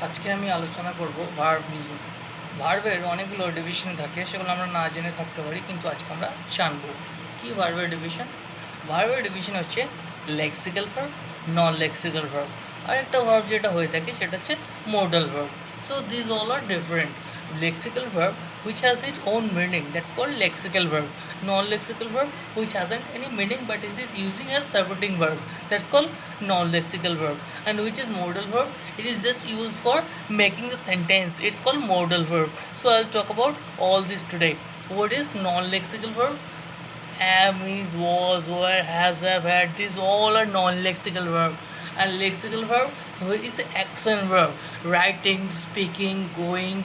আজকে আমি আলোচনা করব ভার্ব নিয়ে। ভার্বের অনেকগুলো ডিভিশন থাকে, সেগুলো আমরা না জেনে থাকতে পারি, কিন্তু আজকে আমরা জানবো কি ভার্বের ডিভিশন। ভার্বের ডিভিশন হচ্ছে লেক্সিক্যাল ভার্ব, নন লেক্সিক্যাল ভার্ব, আর একটা ভার্ব যেটা হয়ে থাকে সেটা হচ্ছে modal verb. So these all are different. Lexical verb which has its own meaning, that's called lexical verb. Non-lexical verb which hasn't any meaning but it is using as supporting verb, that's called non-lexical verb. And which is modal verb, it is just used for making the sentence, it's called modal verb. So I'll talk about all this today. What is non-lexical verb? Am, is, was, were, has, have, had, these all are non-lexical verb. And lexical verb is action verb, writing, speaking, going.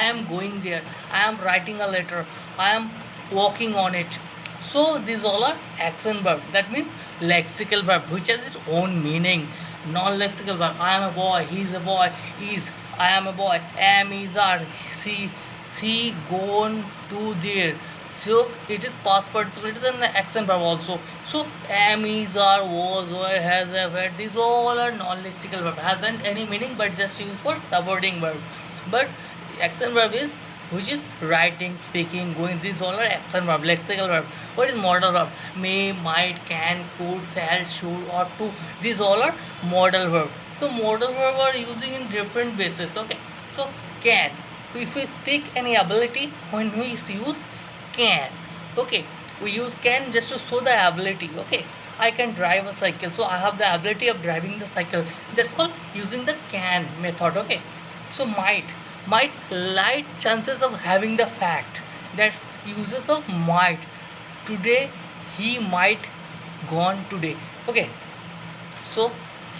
I am going there, I am writing a letter, I am walking on it. So these all are action verb, that means lexical verb which has its own meaning. Non-lexical verb, I am a boy, he is a boy, is, I am a boy, am, is, are, she gone to there. So it is past participle, it is an action verb also. So am, is, are, was, were, has, have, had, these all are non-lexical verb, hasn't any meaning but just used for subordinating verb. But action verb is which is writing, speaking, going, these all are action verb, lexical verb. What is modal verb? May, might, can, could, shall, should, ought to, these all are modal verb. So modal verb are using in different bases. Okay, so can, if we speak any ability, when we use can, okay, we use can just to show the ability. Okay, I can drive a cycle, so I have the ability of driving the cycle, that's called using the can method. Okay, so might light chances of having the fact, that's uses of might. Today he might gone today. Okay, so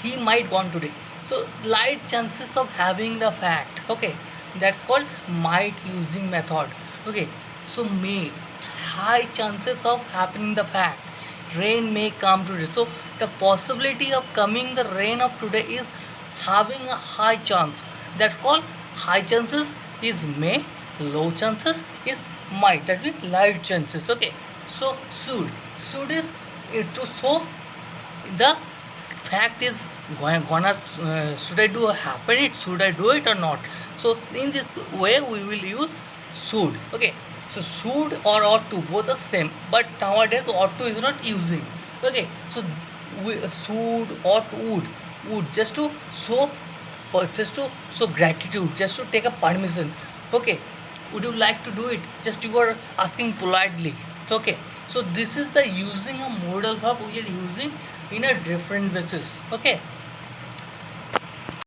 he might gone today, so light chances of having the fact. Okay, that's called might using method. Okay, so may, high chances of happening the fact. Rain may come today, so the possibility of coming the rain of today is having a high chance, that's called high chances is may, low chances is might, that means light chances. Okay, so should is to show the fact is gonna should I do happen it, should I do it or not. So in this way we will use should. Okay, so should or ought to both are same, but nowadays ought to is not using. Okay, so we should, ought, would just to show, or just to show gratitude, just to take a permission. Okay, would you like to do it, just you are asking politely. Okay, so this is the using a modal verb we are using in a different basis. Okay.